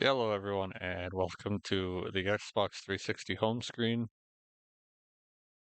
Hello everyone and welcome to the Xbox 360 home screen.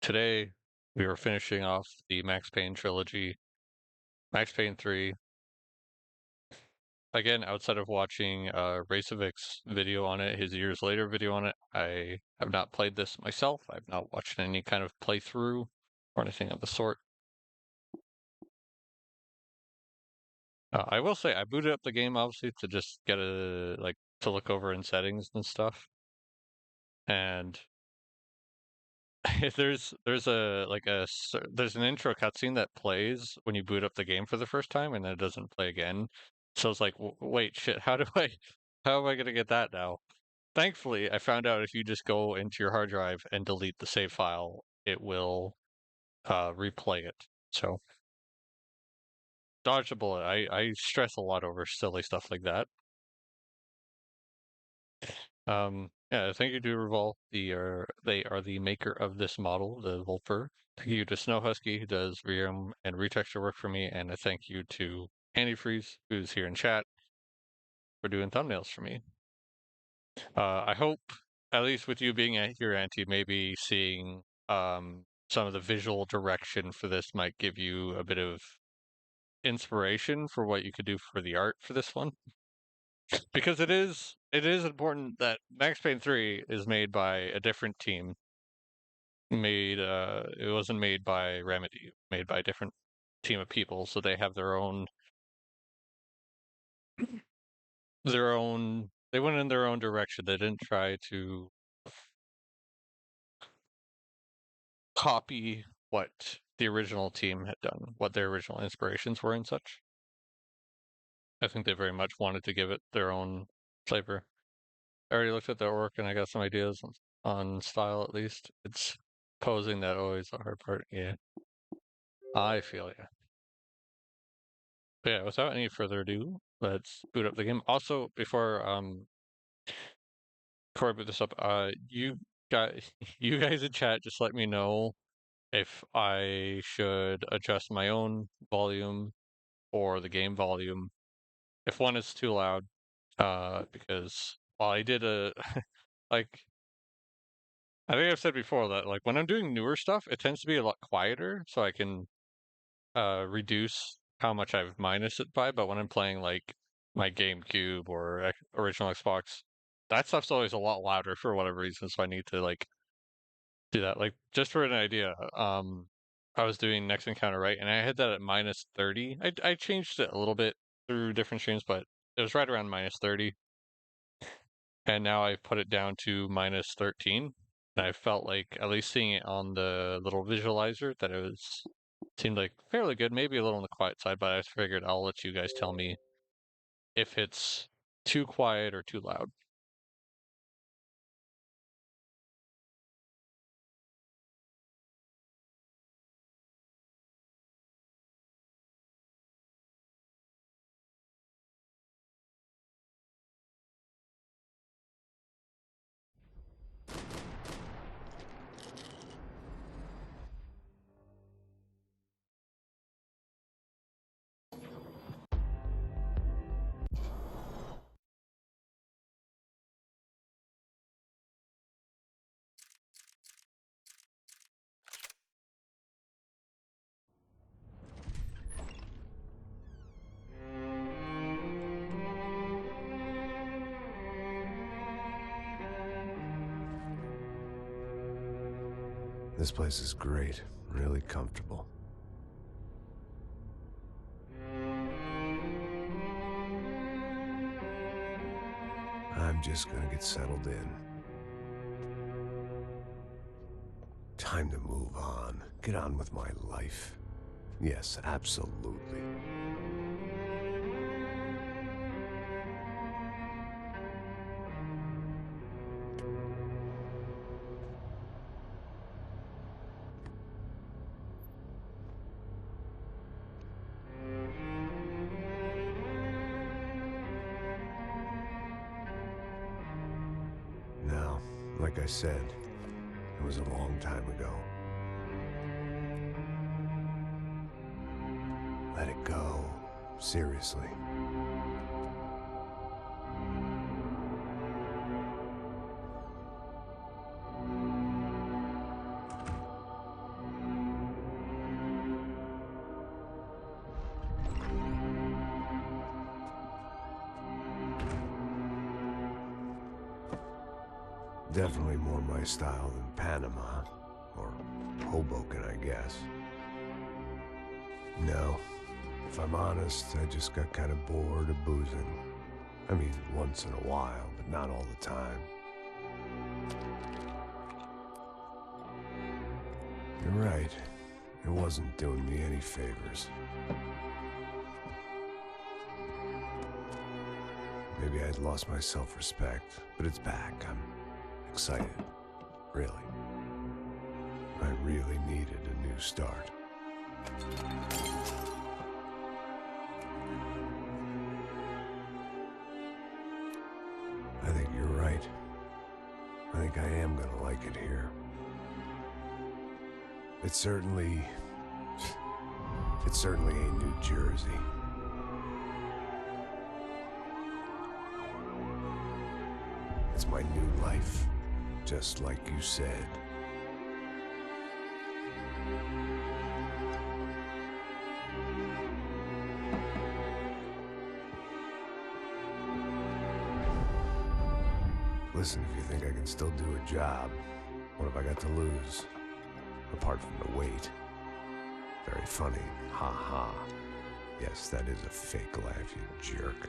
Today we are finishing off the Max Payne trilogy, Max Payne 3. Again, outside of watching Racevic's video on it, his years later video on it, I have not played this myself. I've not watched any kind of playthrough or anything of the sort. I will say I booted up the game obviously to just get to look over in settings and stuff. And there's there's an intro cutscene that plays when you boot up the game for the first time, and then it doesn't play again. So it's like, wait, shit, how am I gonna get that now? Thankfully, I found out if you just go into your hard drive and delete the save file, it will replay it. So dodge a bullet. I stress a lot over silly stuff like that. Yeah, thank you to Revolve. They are the maker of this model, the Volper. Thank you to SnowHusky, who does Ream and retexture work for me, and a thank you to Antifreeze, who's here in chat, for doing thumbnails for me. I hope, at least with you being here, Anti, maybe seeing some of the visual direction for this might give you a bit of inspiration for what you could do for the art for this one. Because it is important that Max Payne 3 is made by a different team. It wasn't made by Remedy, made by a different team of people, so they have their own they went in their own direction. They didn't try to copy what the original team had done, what their original inspirations were and such. I think they very much wanted to give it their own flavor. I already looked at their work and I got some ideas on style at least. It's posing that always the hard part. Yeah. I feel you. But yeah, without any further ado, let's boot up the game. Also, before I boot this up, you guys, you guys in chat, just let me know if I should adjust my own volume or the game volume if one is too loud. Because while I did a like, I think I've said before that like when I'm doing newer stuff, it tends to be a lot quieter, so I can reduce how much I've minus it by. But when I'm playing like my GameCube or original Xbox, that stuff's always a lot louder for whatever reason. So I need to like do that. Like just for an idea, I was doing Next Encounter right, and I had that at minus 30. I changed it a little bit through different streams, but it was right around minus 30. And now I've put it down to minus 13. And I felt like at least seeing it on the little visualizer that seemed like fairly good, maybe a little on the quiet side, but I figured I'll let you guys tell me if it's too quiet or too loud. This place is great, really comfortable. I'm just gonna get settled in. Time to move on. Get on with my life. Yes, absolutely. Now, like I said, it was a long time ago. Let it go. Seriously. Definitely more my style than Panama. Or Hoboken, I guess. No. If I'm honest, I just got kind of bored of boozing. I mean, once in a while, but not all the time. You're right. It wasn't doing me any favors. Maybe I'd lost my self-respect, but it's back. I'm excited. Really. I really needed a new start. I think you're right. I think I am gonna like it here. It's certainly ain't New Jersey. It's my new life, just like you said. Listen, if you think I can still do a job, what have I got to lose? Apart from the weight. Very funny. Ha ha. Yes, that is a fake laugh, you jerk.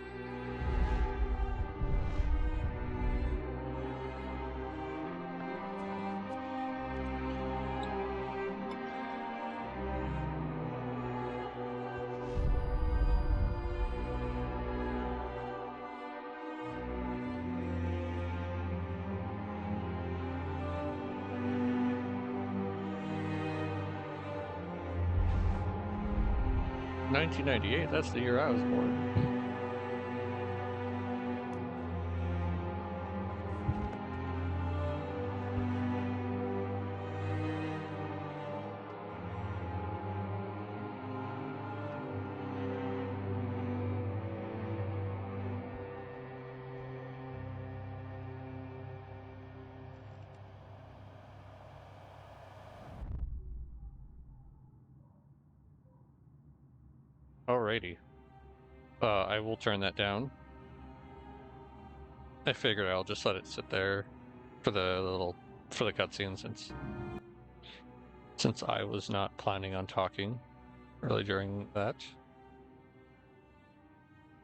$1998, that's the year I was born. Alrighty. I will turn that down. I figured I'll just let it sit there for the cutscene since I was not planning on talking really during that.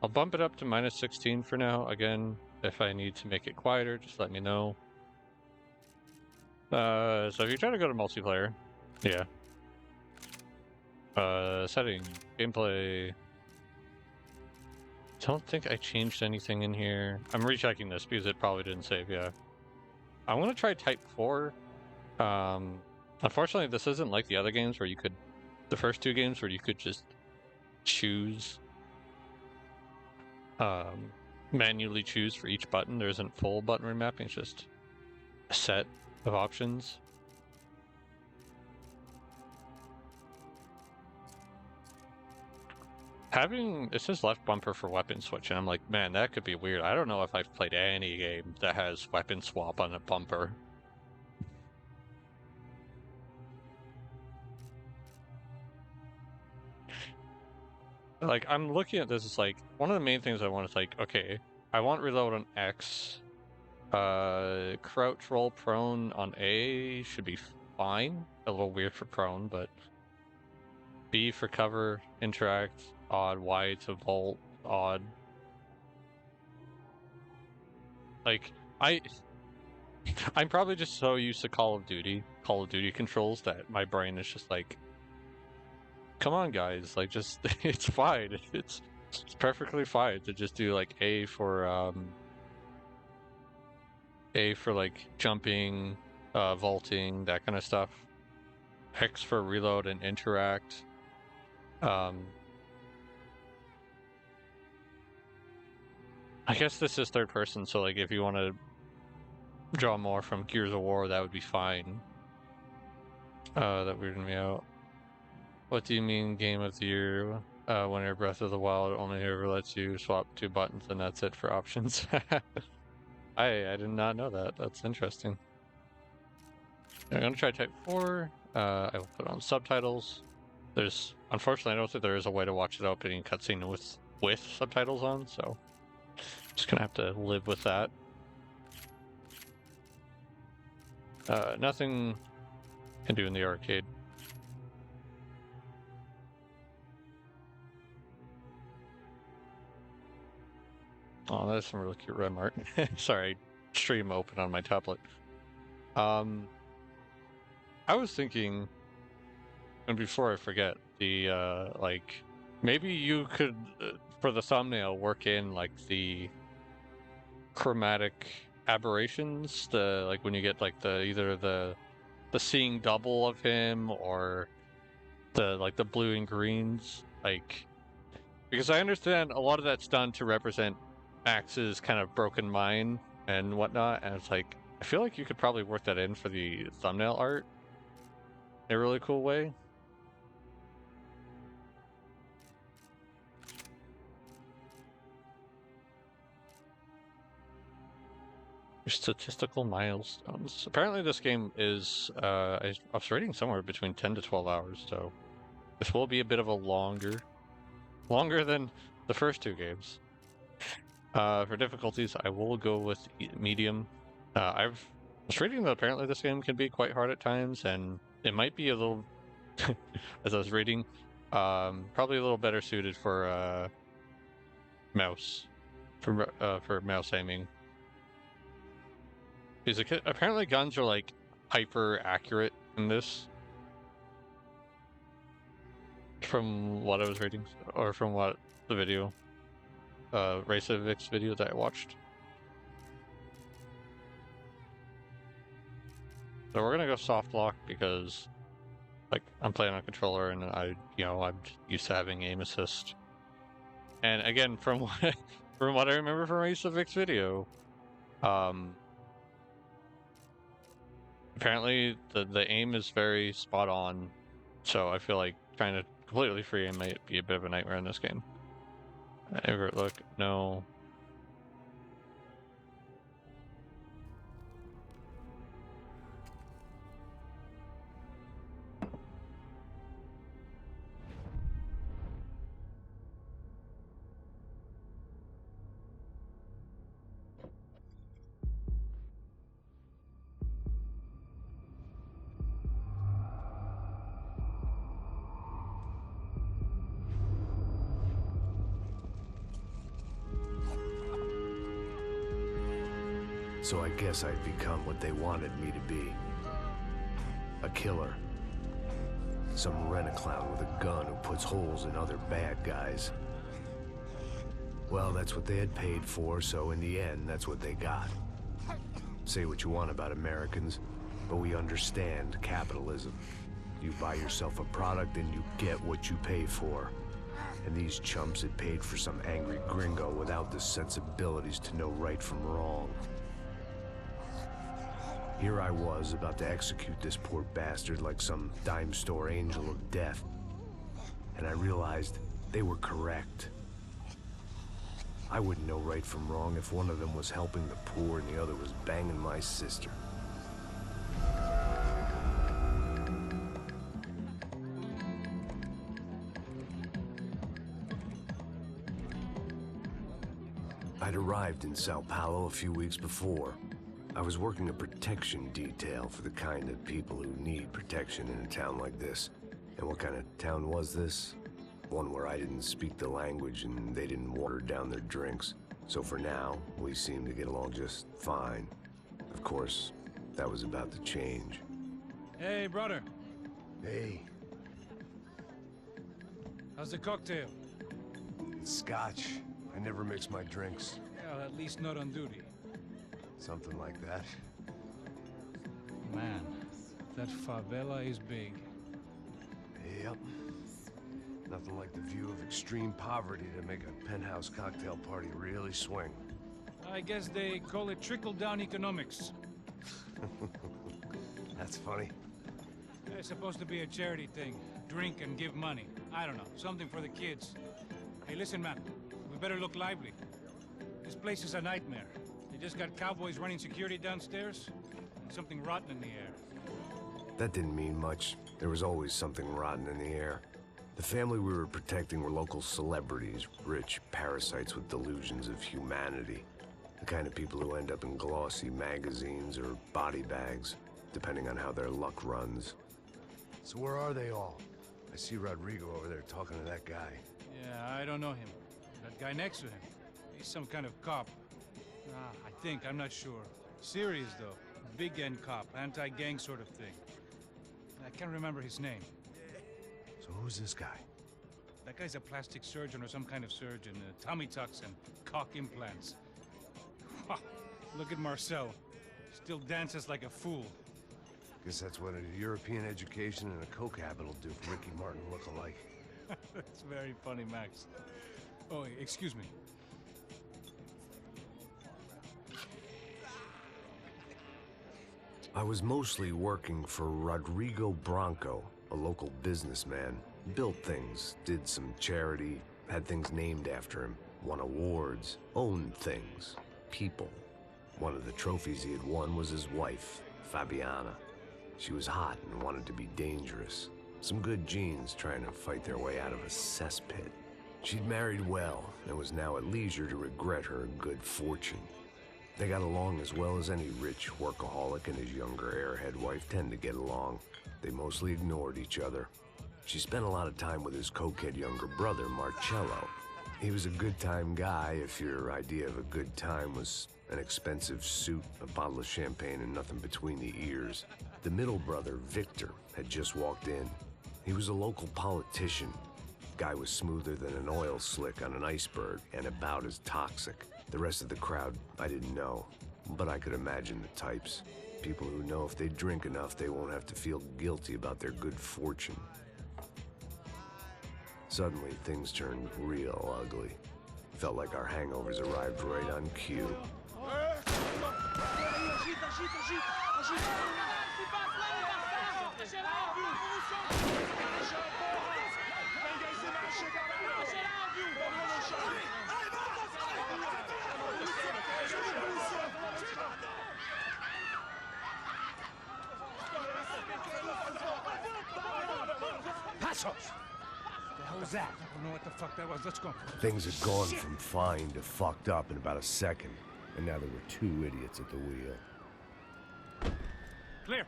I'll bump it up to -16 for now. Again, if I need to make it quieter, just let me know. So if you try to go to multiplayer, yeah. Setting, gameplay. Don't think I changed anything in here. I'm rechecking this because it probably didn't save, yeah. I want to try Type 4. Unfortunately, this isn't like the other games where you could, the first two games where you could just choose, manually choose for each button. There isn't full button remapping, it's just a set of options. It says left bumper for weapon switch, and I'm like, man, that could be weird. I don't know if I've played any game that has weapon swap on a bumper. Like, I'm looking at this, it's like, one of the main things I want is like, okay, I want reload on X. Crouch roll prone on A should be fine. A little weird for prone, but B for cover, interact, odd. Y to vault, odd. Like, I'm probably just so used to Call of Duty controls that my brain is just like, come on guys, like just, it's fine. It's perfectly fine to just do like A for like jumping, vaulting, that kind of stuff. X for reload and interact. I guess this is third person, so like if you want to draw more from Gears of War, that would be fine. That weirded me out. What do you mean game of the year? When you're Breath of the Wild only ever lets you swap two buttons and that's it for options. I did not know that. That's interesting. I'm gonna try Type 4. I will put on subtitles. Unfortunately, I don't think there is a way to watch the opening cutscene with subtitles on, so just gonna have to live with that. Nothing can do in the arcade. Oh, that's some really cute red art. Sorry, stream open on my tablet. I was thinking, and before I forget, the like maybe you could for the thumbnail work in like the chromatic aberrations, the like when you get like the either the seeing double of him or the like the blue and greens, like because I understand a lot of that's done to represent Max's kind of broken mind and whatnot, and it's like I feel like you could probably work that in for the thumbnail art in a really cool way. Statistical milestones. Apparently this game is, I was rating somewhere between 10 to 12 hours, so this will be a bit of a longer than the first two games. For difficulties, I will go with medium. I was reading that apparently this game can be quite hard at times, and it might be a little, as I was reading, probably a little better suited for mouse, for mouse aiming. Because apparently guns are like hyper accurate in this, from what I was reading, or from what the video, Racevic's video that I watched. So we're gonna go soft lock because, like, I'm playing on controller and I'm used to having aim assist. And again, from what from what I remember from Racevic's video, apparently the aim is very spot on. So I feel like trying to completely free aim might be a bit of a nightmare in this game. Invert look, no. So I guess I'd become what they wanted me to be. A killer. Some rent-a-clown with a gun who puts holes in other bad guys. Well, that's what they had paid for, so in the end, that's what they got. Say what you want about Americans, but we understand capitalism. You buy yourself a product and you get what you pay for. And these chumps had paid for some angry gringo without the sensibilities to know right from wrong. Here I was, about to execute this poor bastard like some dime store angel of death. And I realized they were correct. I wouldn't know right from wrong if one of them was helping the poor and the other was banging my sister. I'd arrived in Sao Paulo a few weeks before. I was working a protection detail for the kind of people who need protection in a town like this. And what kind of town was this? One where I didn't speak the language and they didn't water down their drinks. So for now, we seemed to get along just fine. Of course, that was about to change. Hey, brother. Hey, How's the cocktail? it's scotch. I never mix my drinks. Well, at least not on duty. Something like that. Man, that favela is big. Yep. Nothing like the view of extreme poverty to make a penthouse cocktail party really swing. I guess they call it trickle-down economics. That's funny. It's supposed to be a charity thing. Drink and give money. I don't know, something for the kids. Hey, listen, man. We better look lively. This place is a nightmare. They just got cowboys running security downstairs, and something rotten in the air. That didn't mean much. There was always something rotten in the air. The family we were protecting were local celebrities, rich parasites with delusions of humanity. The kind of people who end up in glossy magazines or body bags. depending on how their luck runs. So where are they all? I see Rodrigo over there talking to that guy. Yeah, I don't know him. That guy next to him, he's some kind of cop. I think, I'm not sure. Serious, though. Big N cop, anti-gang sort of thing. I can't remember his name. So who's this guy? That guy's a plastic surgeon or some kind of surgeon. Tummy tucks and cock implants. Look at Marcel. Still dances like a fool. Guess that's what a European education and a coke habit will do for Ricky Martin look-alike. That's very funny, Max. Oh, excuse me. I was mostly working for Rodrigo Branco, a local businessman. Built things, did some charity, had things named after him, won awards, owned things, people. One of the trophies he had won was his wife, Fabiana. She was hot and wanted to be dangerous. Some good genes trying to fight their way out of a cesspit. She'd married well and was now at leisure to regret her good fortune. They got along as well as any rich workaholic and his younger airhead wife tend to get along. They mostly ignored each other. She spent a lot of time with his cokehead younger brother, Marcello. He was a good-time guy if your idea of a good time was an expensive suit, a bottle of champagne, and nothing between the ears. The middle brother, Victor, had just walked in. He was a local politician. Guy was smoother than an oil slick on an iceberg and about as toxic. The rest of the crowd, I didn't know, but I could imagine the types. People who know if they drink enough, they won't have to feel guilty about their good fortune. Suddenly, things turned real ugly. Felt like our hangovers arrived right on cue. Passos! The hell was that? I don't know what the fuck that was. Let's go. Things had gone from fine to fucked up in about a second, and now there were two idiots at the wheel. Clear.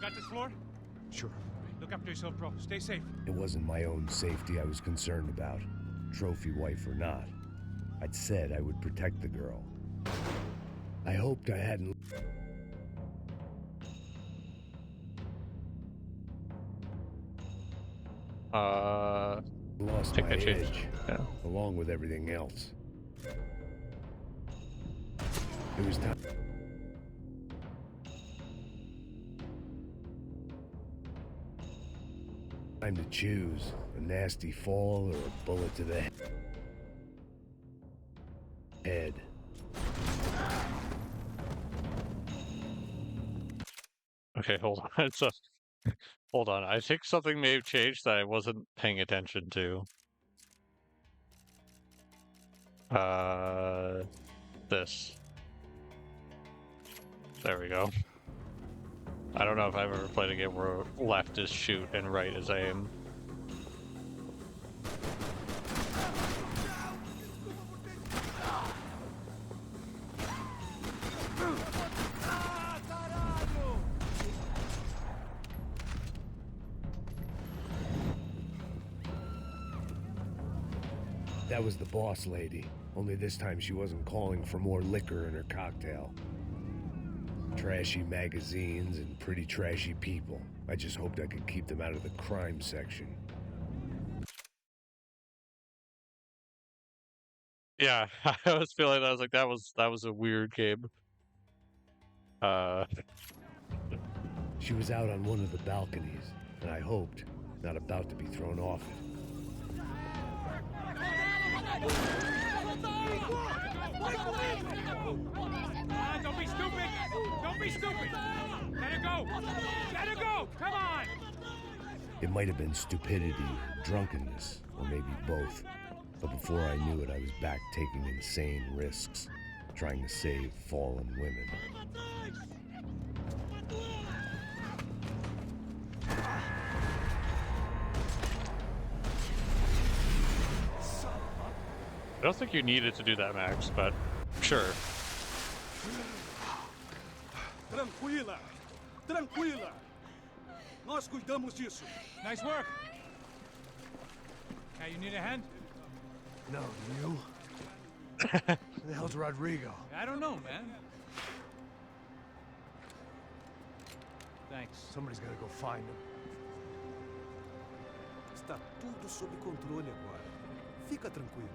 Got this floor? Sure. Look after yourself, bro. Stay safe. It wasn't my own safety I was concerned about, trophy wife or not. I'd said I would protect the girl. I hoped I hadn't... lost my edge, along with everything else. It was time to choose a nasty fall or a bullet to the head. Okay, hold on. So, hold on. I think something may have changed that I wasn't paying attention to. This. There we go. I don't know if I've ever played a game where left is shoot and right is aim. That was the boss lady, only this time she wasn't calling for more liquor in her cocktail. Trashy magazines and pretty trashy people. I just hoped I could keep them out of the crime section. Yeah, I was feeling that. I was like, that was a weird game. She was out on one of the balconies, and I hoped, not about to be thrown off it. Don't be stupid! Don't be stupid! Let her go! Let her go! Come on! It might have been stupidity, drunkenness, or maybe both. But before I knew it, I was back taking insane risks, trying to save fallen women. I don't think you needed to do that, Max, but sure. Tranquila! Tranquila! Nós cuidamos disso. Nice work. Hey, you need a hand? No, you? Who the hell's Rodrigo? I don't know, man. Thanks. Somebody's gotta go find him. Está tudo sob controle agora. Fica tranquilo.